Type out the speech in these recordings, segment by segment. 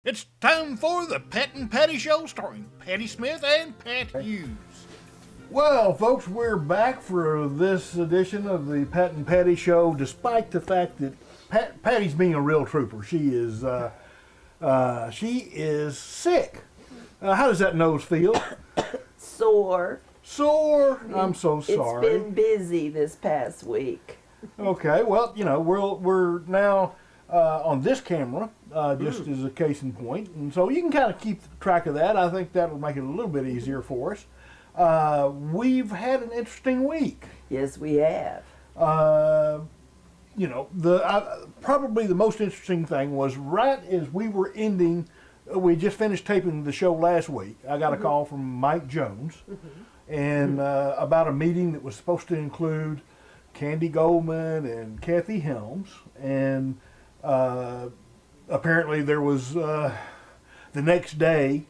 It's time for the Pat and Patti Show, starring Patti Smith and Pat Hughes. Well, folks, we're back for this edition of the Pat and Patti Show, despite the fact that Patty's being a real trooper. She is sick. How does that nose feel? Sore. Sore? I'm so sorry. It's been busy this past week. Okay, well, you know, we're now on this camera, just as a case in point, and so you can kind of keep track of that. I think that'll make it a little bit easier for us. We've had an interesting week. Yes, we have. You know, probably the most interesting thing was right as we were ending, we just finished taping the show last week. I got a call from Mike Jones, and about a meeting that was supposed to include Candy Goldman and Kathy Helms, and apparently there was the next day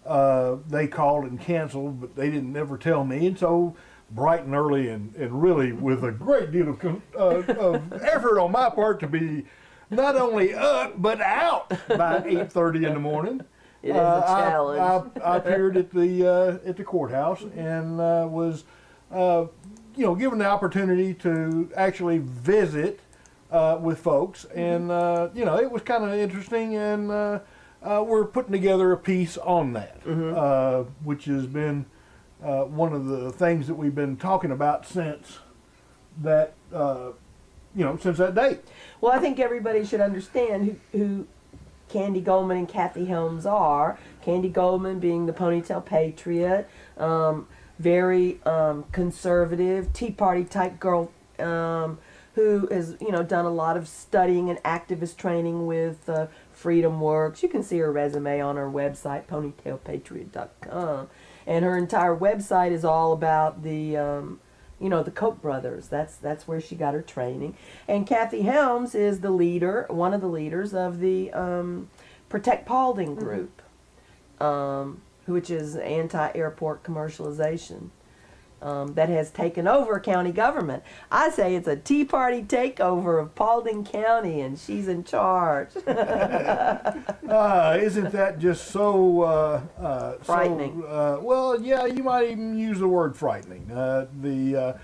they called and canceled, but they didn't ever tell me, and so bright and early and really with a great deal of effort on my part to be not only up but out by 8:30 in the morning. It is a challenge. I appeared at the courthouse and was given the opportunity to actually visit with folks, and it was kind of interesting, and we're putting together a piece on that, which has been one of the things that we've been talking about since that since that date. Well, I think everybody should understand who Candy Goldman and Kathy Helms are. Candy Goldman being the ponytail patriot, very conservative, Tea Party type girl, who has done a lot of studying and activist training with Freedom Works. You can see her resume on her website, ponytailpatriot.com, and her entire website is all about the the Koch brothers. That's where she got her training. And Kathy Helms is the leader, one of the leaders of the Protect Paulding group, which is anti-airport commercialization. That has taken over county government. I say it's a Tea Party takeover of Paulding County, and she's in charge. Isn't that just so frightening? Well, yeah, you might even use the word frightening. In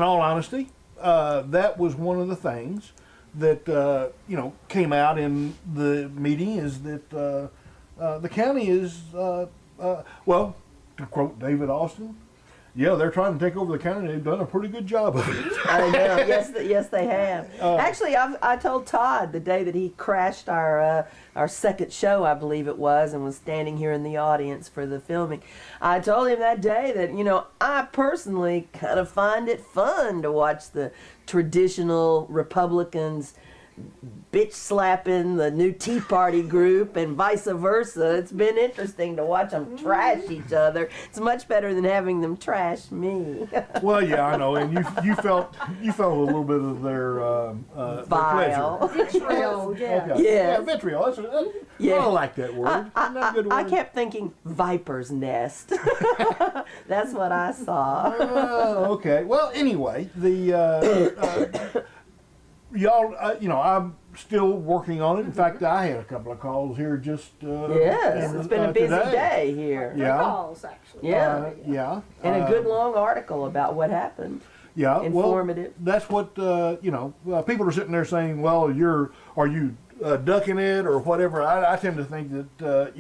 all honesty, that was one of the things that came out in the meeting, is that the county is well, to quote David Austin, yeah, they're trying to take over the county. They've done a pretty good job of it. I know. Yes, they have. Actually, I told Todd the day that he crashed our second show, I believe it was, and was standing here in the audience for the filming. I told him that day that I personally kind of find it fun to watch the traditional Republicans bitch slapping the new Tea Party group and vice versa. It's been interesting to watch them trash each other. It's much better than having them trash me. Well, yeah, I know, and you felt a little bit of their vile pleasure. Vitriol, yeah. Okay. Yes. Yeah, vitriol. I don't like that word. Isn't that a good word? I kept thinking viper's nest. That's what I saw. Okay. Well, anyway, the y'all, I'm still working on it. In fact, I had a couple of calls here just. Yes, it's been a busy day here. Yeah. Calls, actually. Yeah. Yeah. And a good long article about what happened. Yeah. Informative. Well, that's what people are sitting there saying. Well, are you ducking it or whatever? I tend to think that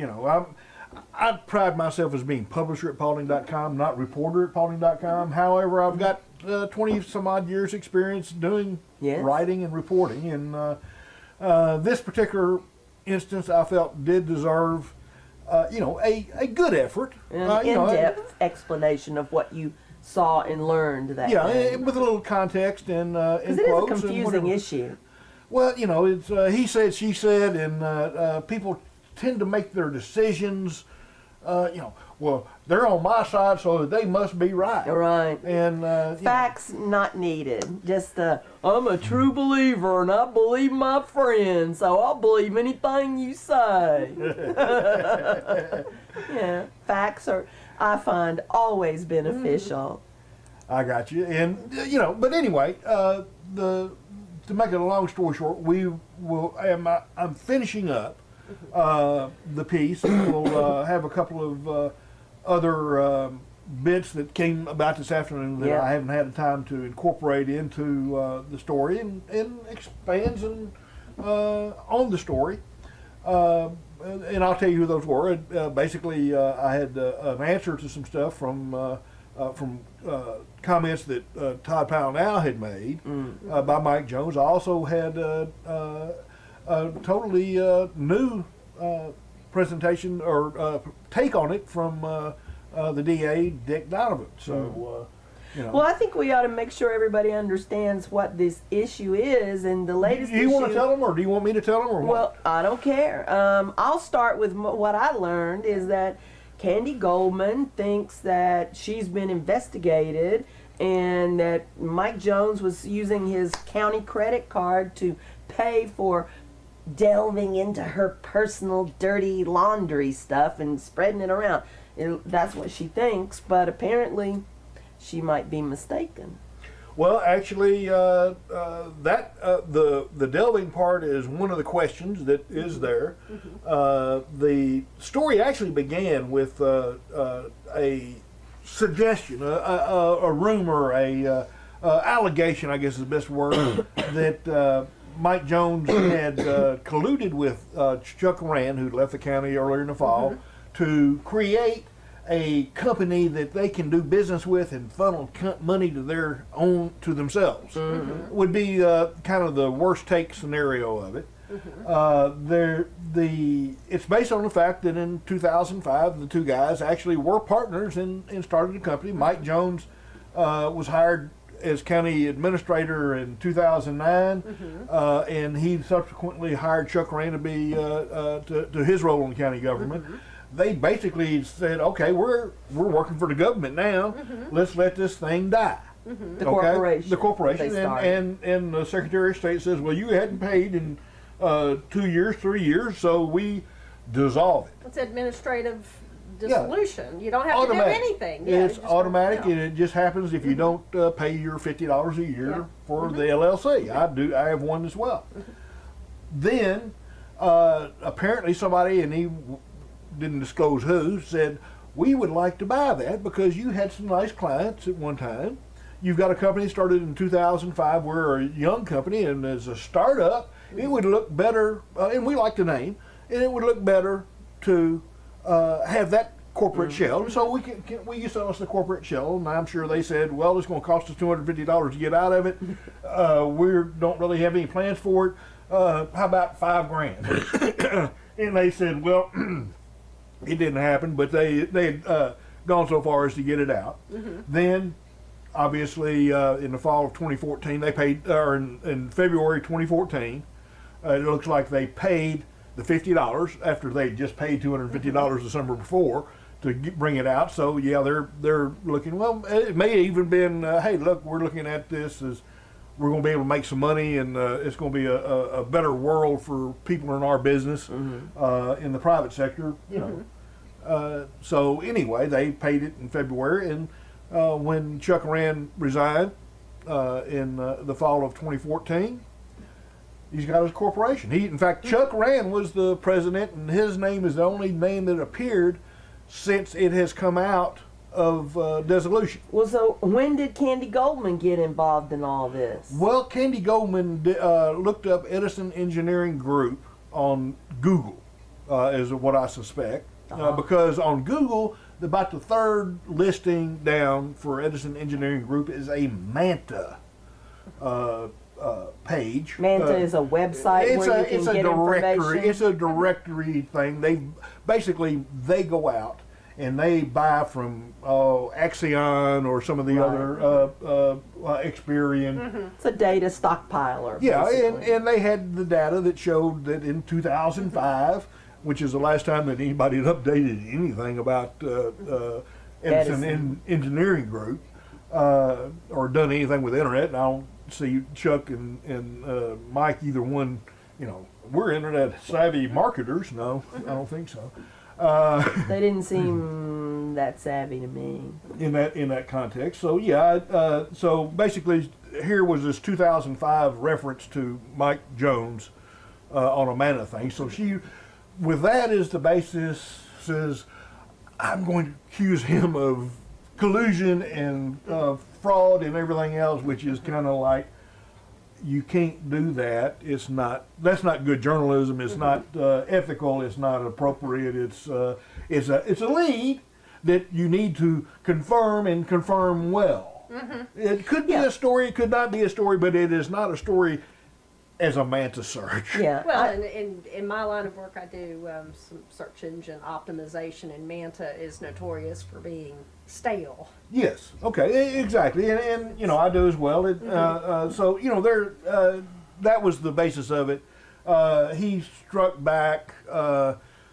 I pride myself as being publisher at Paulding.com, not reporter at Paulding.com. However, I've got 20 some odd years experience doing writing and reporting, and this particular instance I felt did deserve a good effort, An in-depth explanation of what you saw and learned that day. with a little context and because it is a confusing issue. Well, it's he said, she said, and people tend to make their decisions. Well, they're on my side, so they must be right. Right. And facts not needed. Just I'm a true believer, and I believe my friends, so I'll believe anything you say. Yeah, facts are, I find, always beneficial. I got you, and but anyway, to make it a long story short, I'm finishing up the piece. And we'll have a couple of other bits that came about this afternoon that I haven't had time to incorporate into the story, and expands on the story. And I'll tell you who those were. Basically, I had an answer to some stuff from comments that Todd Powell had made by Mike Jones. I also had a totally new presentation or take on it from the DA, Dick Donovan. So, you know. Well, I think we ought to make sure everybody understands what this issue is, and the latest Do you want to tell them, or do you want me to tell them, or what? Well, I don't care. I'll start with what I learned is that Candy Goldman thinks that she's been investigated and that Mike Jones was using his county credit card to pay for delving into her personal dirty laundry stuff and spreading it around. That's what she thinks, but apparently she might be mistaken. Well, actually, the delving part is one of the questions that is there. The story actually began with a suggestion, a rumor, allegation, I guess is the best word, that Mike Jones had colluded with Chuck Rand, who left the county earlier in the fall, to create a company that they can do business with and funnel money to themselves. Would be kind of the worst take scenario of it. It's based on the fact that in 2005 the two guys actually were partners and started a company. Mike Jones was hired as county administrator in 2009, and he subsequently hired Chuck Rand to be to his role in county government. They basically said, okay, we're working for the government now. Let's let this thing die. The corporation. The corporation. And the Secretary of State says, well, you hadn't paid in 2 years, 3 years, so we dissolve it. It's administrative dissolution. You don't have automatic. to do anything. Yeah, it's automatic, and it just happens if you don't pay your $50 a year for the LLC. I have one as well. Then apparently somebody, and he didn't disclose who, said, we would like to buy that because you had some nice clients at one time. You've got a company started in 2005. We're a young company, and as a startup, it would look better, and we like the name, and it would look better to have that corporate shell. So will you sell us the corporate shell? And I'm sure they said, well, it's going to cost us $250 to get out of it. We don't really have any plans for it. How about $5,000? And they said, well, it didn't happen, but they had gone so far as to get it out. Then, obviously, in the fall of 2014, they paid, or in February 2014, it looks like they paid the $50 after they just paid $250 the summer before to bring it out. So yeah, they're looking. Well, it may even been, hey, look, we're looking at this as we're going to be able to make some money, and it's going to be a better world for people in our business, in the private sector, you know. So anyway, they paid it in February, and when Chuck Rand resigned in the fall of 2014, he's got his corporation. In fact, Chuck Rand was the president, and his name is the only name that appeared since it has come out of dissolution. Well, so when did Candy Goldman get involved in all this? Well, Candy Goldman looked up Edison Engineering Group on Google, is what I suspect, because on Google, about the third listing down for Edison Engineering Group is a Manta page. Manta is a website where you can get directory. information. It's a directory thing. They go out and they buy from Axion or some of the other Experian. It's a data stockpiler. Yeah, basically. and they had the data that showed that in 2005, which is the last time that anybody had updated anything about Edison Engineering Group or done anything with the internet. And I don't see Chuck and Mike, either one, you know, we're internet savvy marketers. No, I don't think so. They didn't seem that savvy to me. In that context. So yeah, so basically here was this 2005 reference to Mike Jones on a Manta thing. So with that as the basis, says, I'm going to accuse him of collusion and fraud and everything else, which is kind of like, you can't do that. That's not good journalism. It's not ethical. It's not appropriate. It's a lead that you need to confirm and confirm well. It could be a story. It could not be a story, but it is not a story as a Manta search. Yeah. Well, in my line of work, I do some search engine optimization, and Manta is notorious for being stale. Yes. Okay. Exactly. And I do as well. So that was the basis of it. He struck back.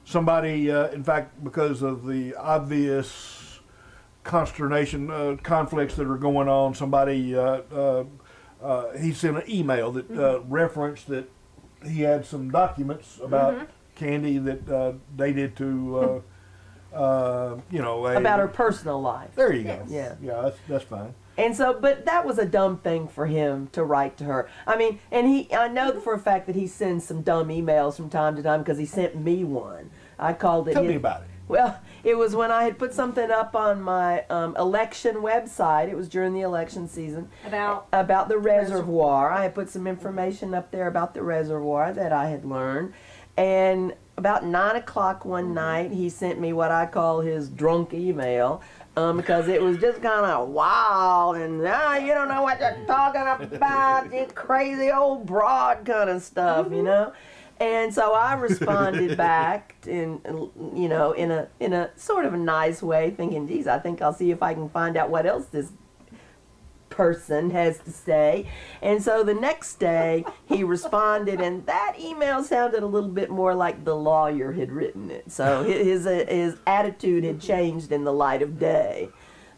Somebody, in fact, because of the obvious consternation, conflicts that are going on, somebody he sent an email that referenced that he had some documents about Candy that dated to, about her personal life. There you go. Yeah. Yeah, that's fine. And so, but that was a dumb thing for him to write to her. I mean, and I know for a fact that he sends some dumb emails from time to time because he sent me one. I called it. Tell me about it. Well, it was when I had put something up on my election website. It was during the election season. About the reservoir. I had put some information up there about the reservoir that I had learned. And about 9 o'clock one night, he sent me what I call his drunk email. Because it was just kind of wild and you don't know what you're talking about, you crazy old broad kind of stuff, And so I responded back in a sort of a nice way, thinking, geez, I think I'll see if I can find out what else this person has to say. And so the next day he responded, and that email sounded a little bit more like the lawyer had written it. So his attitude had changed in the light of day.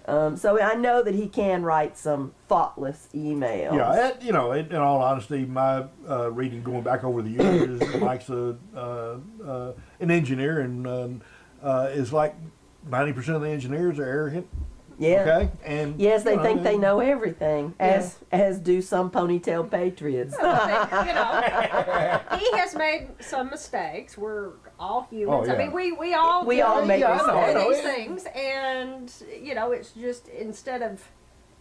So I know that he can write some thoughtless emails. Yeah, in all honesty, my reading going back over the years is Mike's an engineer, and is like 90% of the engineers are arrogant. Yeah. Okay. And yes, they think they know everything, as do some ponytail patriots. He has made some mistakes. We're all humans. Oh, yeah. I mean, we all make mistakes. these things, and it's just instead of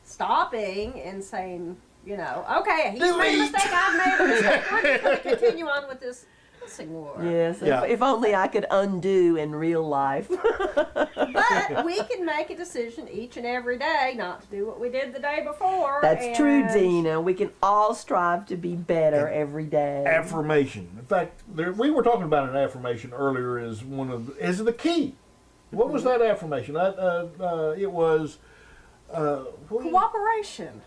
stopping and saying, okay, he's made a mistake, I've made a mistake. We're just going to continue on with this pissing war. Yes. If only I could undo in real life. But we can make a decision each and every day not to do what we did the day before. That's true, Dina. We can all strive to be better every day. Affirmation. In fact, we were talking about an affirmation earlier as as the key. What was that affirmation? It was cooperation.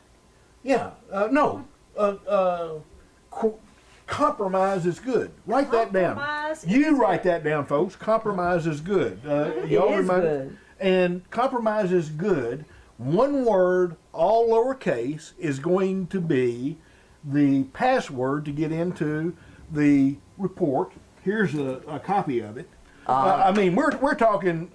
Yeah. No. Compromise is good. Write that down. You write that down, folks. Compromise is good. It is good. And compromise is good. One word, all lowercase, is going to be the password to get into the report. Here's a copy of it. I mean, we're talking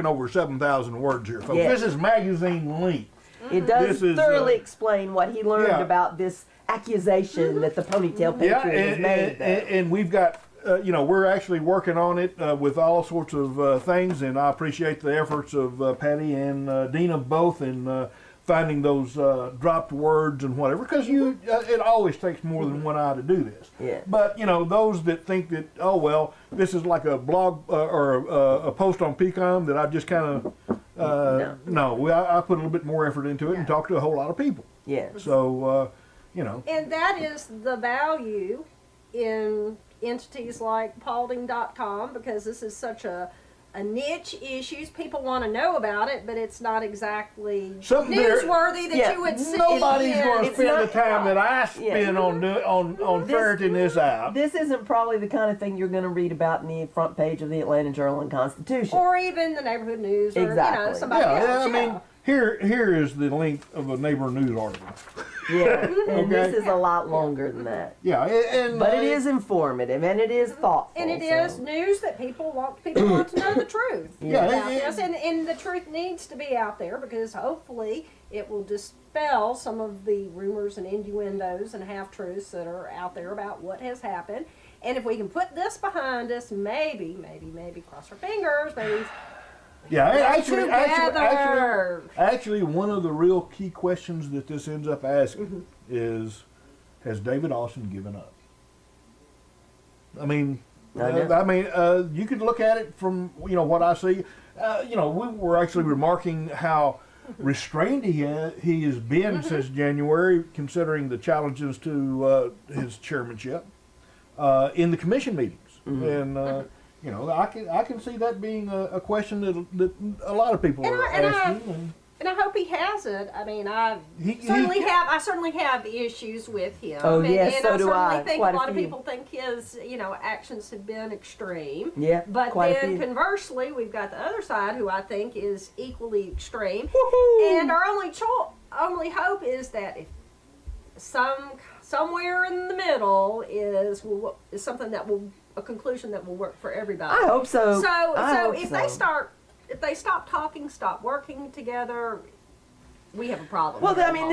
over 7,000 words here, folks. Yes. This is magazine length. It does thoroughly explain what he learned about this accusation that the ponytail patriot has made. And we've got, we're actually working on it with all sorts of things, and I appreciate the efforts of Patty and Dina both in finding those dropped words and whatever, because it always takes more than one eye to do this. Yeah. But, those that think that, oh, well, this is like a blog or a post on PCOM that I just kind of, I put a little bit more effort into it and talked to a whole lot of people. Yeah. So, And that is the value in entities like Paulding.com, because this is such a niche issue. People want to know about it, but it's not exactly newsworthy that you would see. Nobody's going to spend the time that I spend on ferreting this out. This isn't probably the kind of thing you're going to read about in the front page of the Atlanta Journal and Constitution, or even the neighborhood news, or somebody else. I mean, here is the length of a neighbor news article. Yeah, and this is a lot longer than that. Yeah, but it is informative and it is thoughtful. And it is news that people want to know the truth about this, and the truth needs to be out there, because hopefully it will dispel some of the rumors and innuendos and half-truths that are out there about what has happened. And if we can put this behind us, maybe cross our fingers, maybe. Yeah, Together. actually, one of the real key questions that this ends up asking is, has David Austin given up? I mean, you could look at it from what I see. We were actually remarking how restrained he has been since January, considering the challenges to his chairmanship in the commission meetings, and I can see that being a question that a lot of people are asking. And I hope he hasn't. I mean, I certainly have issues with him. Oh, and, yes, and so I do certainly I. think Quite a a lot of few. people think his, actions have been extreme. Yeah, But quite a then few. conversely, we've got the other side who I think is equally extreme. Woohoo! And our only hope is that if somewhere in the middle is something a conclusion that will work for everybody. I hope so. So if they stop talking, stop working together, we have a problem. Well, I mean,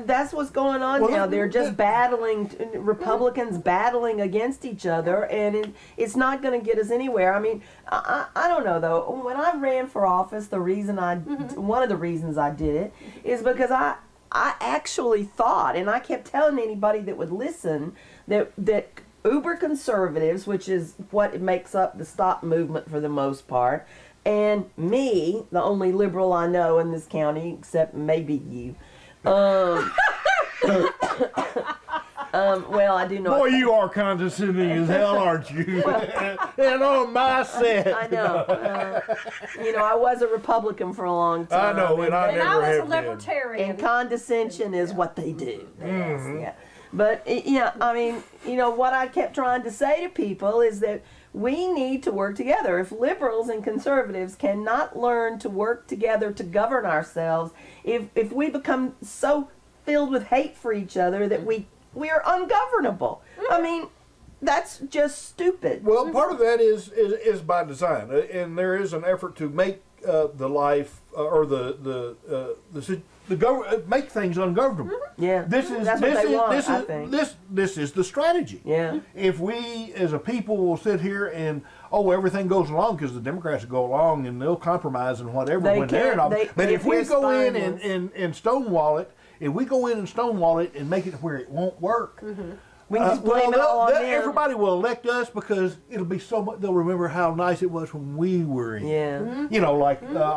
that's what's going on now. They're just battling, Republicans battling against each other, and it's not going to get us anywhere. I mean, I don't know though. When I ran for office, one of the reasons I did it is because I actually thought, and I kept telling anybody that would listen, that uber conservatives, which is what makes up the stop movement for the most part, and me, the only liberal I know in this county, except maybe you. Well, I do know. Boy, you are condescending as hell, aren't you? And on my set. I know. I was a Republican for a long time. I know, and I and I never was a have been. libertarian. And condescension is what they do. Yeah. But, I mean, what I kept trying to say to people is that we need to work together. If liberals and conservatives cannot learn to work together to govern ourselves, if we become so filled with hate for each other that we are ungovernable. I mean, that's just stupid. Well, part of that is by design, and there is an effort to make the life or the government make things ungovernable. Yeah, This is the strategy. Yeah. If we as a people will sit here and everything goes along because the Democrats go along and they'll compromise and whatever they're not. But if we go in and stonewall it, and make it where it won't work. We can just blame it all on them. Everybody will elect us because it'll be so much. They'll remember how nice it was when we were in. Yeah.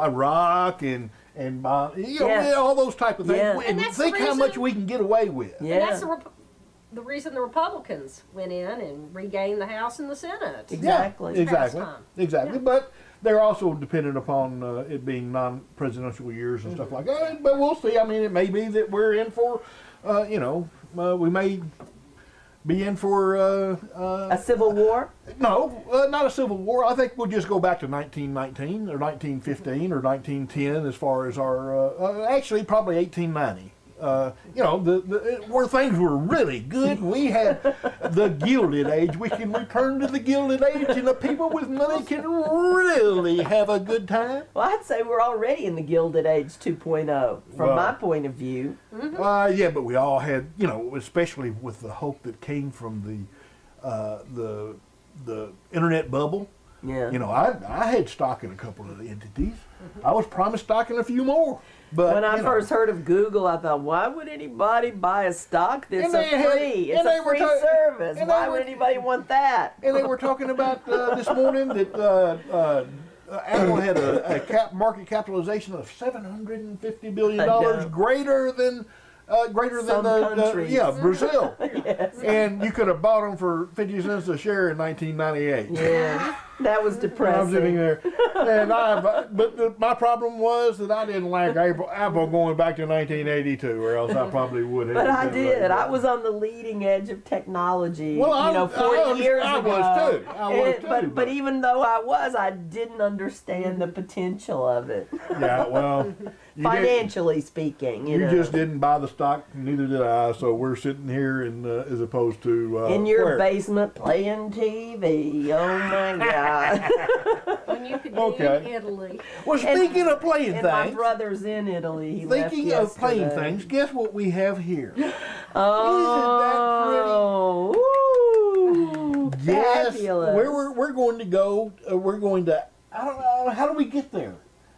Iraq and all those type of things. Yeah. And that's think the how reason- much we can get away with. Yeah. And that's the reason the Republicans went in and regained the House and the Senate. Exactly. Yeah, exactly. Past time. Exactly. Yeah. But they're also dependent upon it being non-presidential years and stuff like that. But we'll see. I mean, it may be that we're in for, we may be in for A civil war? no, not a civil war. I think we'll just go back to 1919 or 1915 or 1910 as far as our actually probably 1890. Where things were really good. We had the Gilded Age. We can return to the Gilded Age, and the people with money can really have a good time. Well, I'd say we're already in the Gilded Age 2.0 from my point of view. Yeah, but we all had, especially with the hope that came from the internet bubble. Yeah. I had stock in a couple of the entities. I was promised stock in a few more. But When I first heard of Google, I thought, why would anybody buy a stock that's free? It's a free service. Why would anybody want that? And they were talking about this morning that Apple had a market capitalization of $750 billion, greater than Some countries. Brazil. Yes. And you could have bought them for 50 cents a share in 1998. Yeah, that was I'm depressing. sitting there, and my problem was that I didn't like Apple going back to 1982, or else I probably would have. But I did. I was on the leading edge of technology. Well, 40 years ago. I was too. But even though I didn't understand the potential of it, Yeah, well, financially speaking. You just didn't buy the stock, neither did I. So we're sitting here, as opposed to in your where? basement playing TV. Oh my God! When you could be Okay. in Italy. Well, speaking of playing And my things, brother's in Italy. He left speaking of playing yesterday. things, guess what we have here? Oh, ooh. Yes, Fabulous. we're going to go. We're going to. I don't know. How do we get there?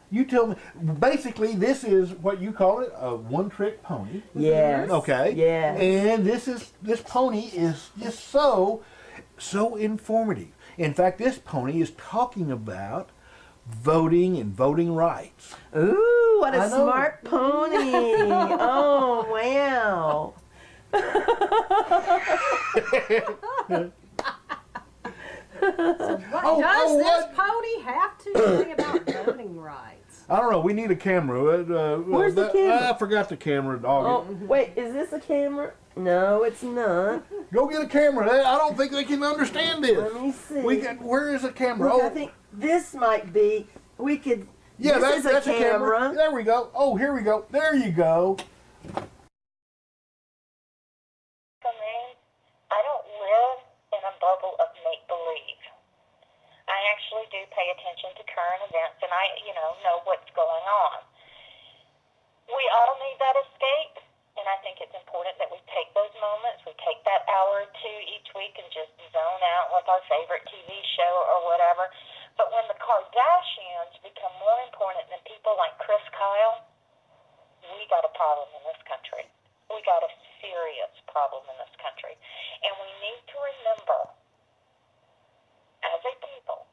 You tell me. Basically, this is what you call it, a one-trick pony. Yes. Okay. Yes. And this pony is just so informative. In fact, this pony is talking about voting and voting rights. Ooh, what a I know. smart pony. Oh, wow. Does this what? pony have to say about voting rights? I don't know. We need a camera. Where's the camera? I forgot the camera, dog. Oh, wait, is this a camera? No, it's not. Go get a camera. I don't think they can understand this. Let me see. Where is the camera? Look, Oh, I think this might be, we could, yeah, this that's is a camera. There we go. Oh, here we go. There you go. For me, I don't live in a bubble of make-believe. I actually do pay attention to current events, and I, know what's going on. We all need that escape, and I think it's important that we take those moments. We take that hour or two each week and just zone out with our favorite TV show or whatever. But when the Kardashians become more important than people like Chris Kyle, we got a problem in this country. We got a serious problem in this country. And we need to remember, as a people,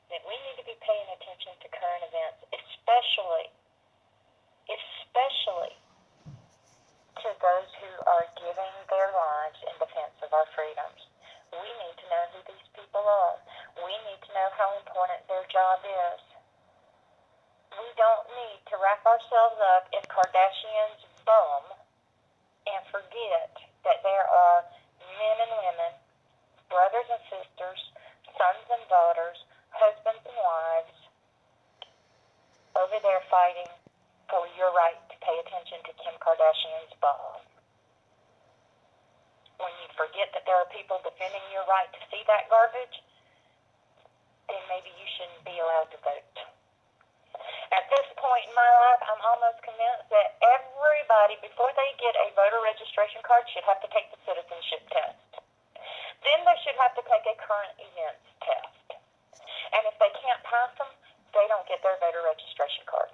that we need to be paying attention to current events, especially to those who are giving their lives in defense of our freedoms. We need to know who these people are. We need to know how important their job is. We don't need to wrap ourselves up in Kardashians' bum and forget that there are men and women, brothers and sisters, sons and daughters, husbands and wives over there fighting for your right to pay attention to Kim Kardashian's bum. When you forget that there are people defending your right to see that garbage, then maybe you shouldn't be allowed to vote. At this point in my life, I'm almost convinced that everybody, before they get a voter registration card, should have to take the citizenship test. Then they should have to take a current events test. And if they can't pass them, they don't get their voter registration card.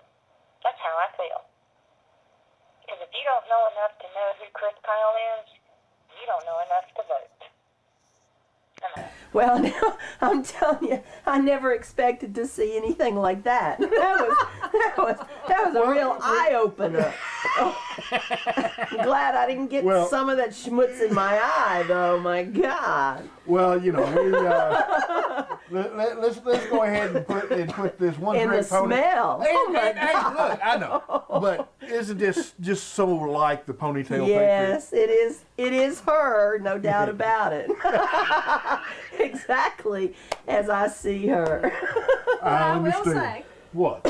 That's how I feel. Because if you don't know enough to know who Chris Kyle is, you don't know enough to vote. Well, now, I'm telling you, I never expected to see anything like that. That was a real eye-opener. I'm glad I didn't get some of that schmutz in my eye, though. My God. Well, we, let's go ahead and put this one And the trick pony. smell. Hey, Oh, my hey, God. look, I know, but isn't this just so like the ponytail Yes, it is. It is her, no doubt about it. Exactly as I see her. I I will understand. say, What?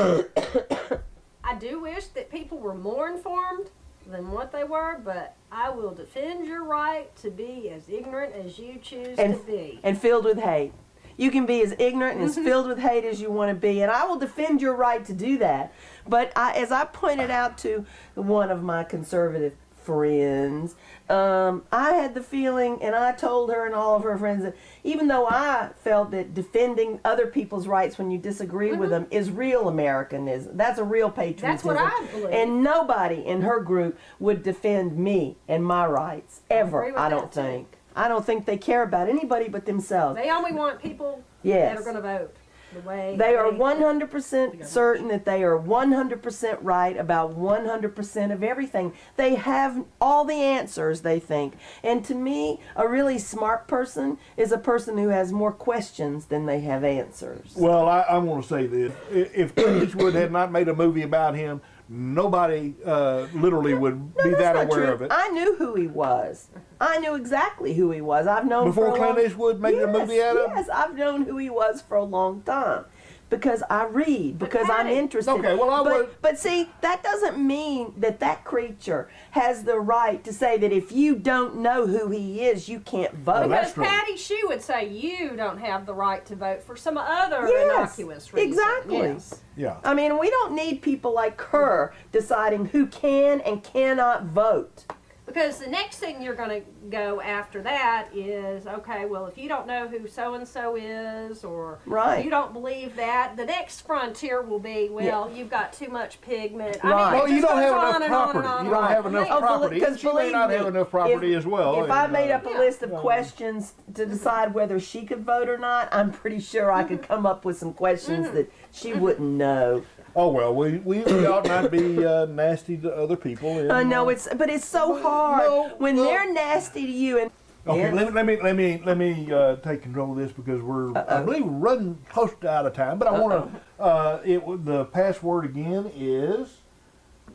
I do wish that people were more informed than what they were, but I will defend your right to be as ignorant as you choose to be. And filled with hate. You can be as ignorant and as filled with hate as you want to be, and I will defend your right to do that. But as I pointed out to one of my conservative friends, I had the feeling, and I told her and all of her friends, that even though I felt that defending other people's rights when you disagree with them is real Americanism, that's a real patriotism. That's what I believe. And nobody in her group would defend me and my rights, ever, agree with I that, don't too. think. I don't think they care about anybody but themselves. They only want people Yes. that are going to vote the way They are 100% certain that they are 100% right about 100% of everything. They have all the answers, they think. And to me, a really smart person is a person who has more questions than they have answers. Well, I want to say this. If Clint Eastwood had not made a movie about him, nobody literally would be That's that not aware true. of it. I knew who he was. I knew exactly who he was. I've known Before for a Clint long... Eastwood made a movie out of him? Yes, I've known who he was for a long time. Because I read, because I'm Patty. interested. Okay, well, I would... But see, that doesn't mean that that creature has the right to say that if you don't know who he is, you can't vote. Well, that's Because true. Patty Shoe would say you don't have the right to vote for some other Yes, innocuous reason. exactly. Yes. Yeah. I mean, we don't need people like her deciding who can and cannot vote. Because the next thing you're going to go after that is, okay, well, if you don't know who so-and-so is, or Right. you don't believe that, the next frontier will be, well, you've got too much pigment. Right. I mean, Well, it you just don't goes have on enough and on property. and on You and don't on. have enough Oh, property. because She may believe not me, have enough property if- as well. If I and, made up a Yeah. list of questions to decide whether she could vote or not, I'm pretty sure I could come up with some questions that she wouldn't know. Oh well, we ought not be nasty to other people. And, I know but it's so hard no, when well- they're nasty to you. And Okay, Yeah. let me take control of this because I believe we're running close to out of time. But I want to. The password again is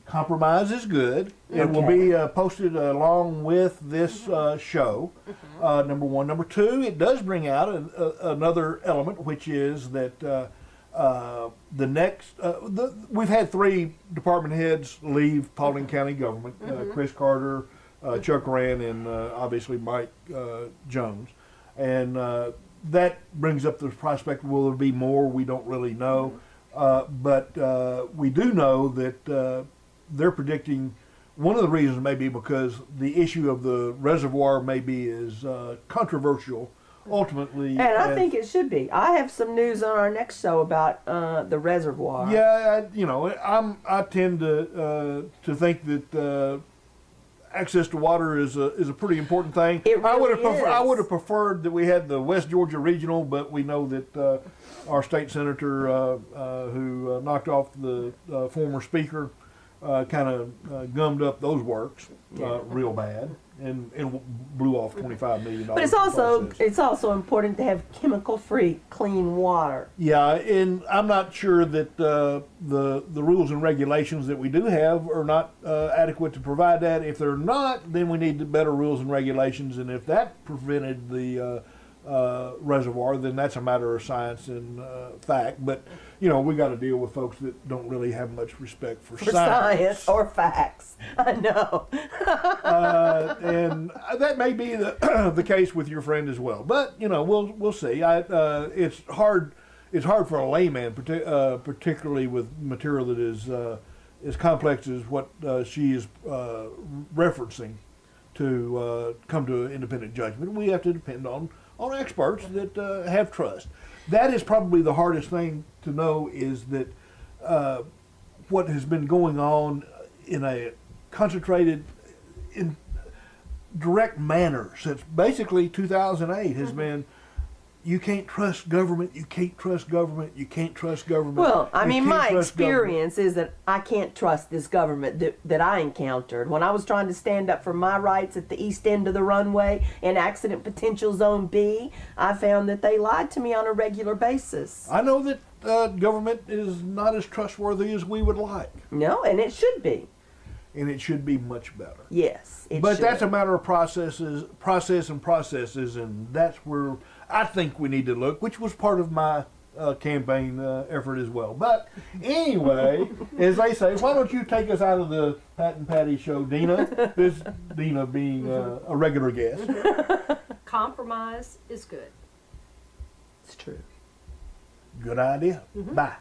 compromise is good. It will be posted along with this show. Number one, number two. It does bring out another element, which is that the next. We've had 3 department heads leave Paulding County government. Chris Carter. Chuck Rand and obviously Mike Jones. And that brings up the prospect, will there be more? We don't really know. But we do know that they're predicting, one of the reasons may be because the issue of the reservoir maybe is controversial ultimately. And I think it should be. I have some news on our next show about the reservoir. Yeah, I tend to think that access to water is a pretty important thing. It really I is. would have preferred that we had the West Georgia Regional, but we know that our state senator who knocked off the former speaker kind of gummed up those works real bad and blew off $25 million. But it's also important to have chemical-free, clean water. Yeah, and I'm not sure that the rules and regulations that we do have are not adequate to provide that. If they're not, then we need better rules and regulations. And if that prevented the reservoir, then that's a matter of science and fact. But we got to deal with folks that don't really have much respect for Science or facts. I know. And that may be the case with your friend as well. But we'll see. It's hard for a layman, particularly with material that is as complex as what she is referencing, to come to an independent judgment. We have to depend on experts that have trust. That is probably the hardest thing to know, is that what has been going on in a concentrated, in direct manner since basically 2008 has been, you can't trust government, you can't trust government, you can't trust government. Well, I you mean, can't my trust government. experience is that I can't trust this government that I encountered when I was trying to stand up for my rights at the east end of the runway in Accident Potential Zone B. I found that they lied to me on a regular basis. I know that government is not as trustworthy as we would like, No, and it should be. and it should be much better. Yes, it But should. that's a matter of process, and that's where I think we need to look, which was part of my campaign effort as well. But anyway, as they say, why don't you take us out of the Pat and Patti Show, Dina? This Dina being a regular guest. Compromise is good. It's true. Good idea. Bye.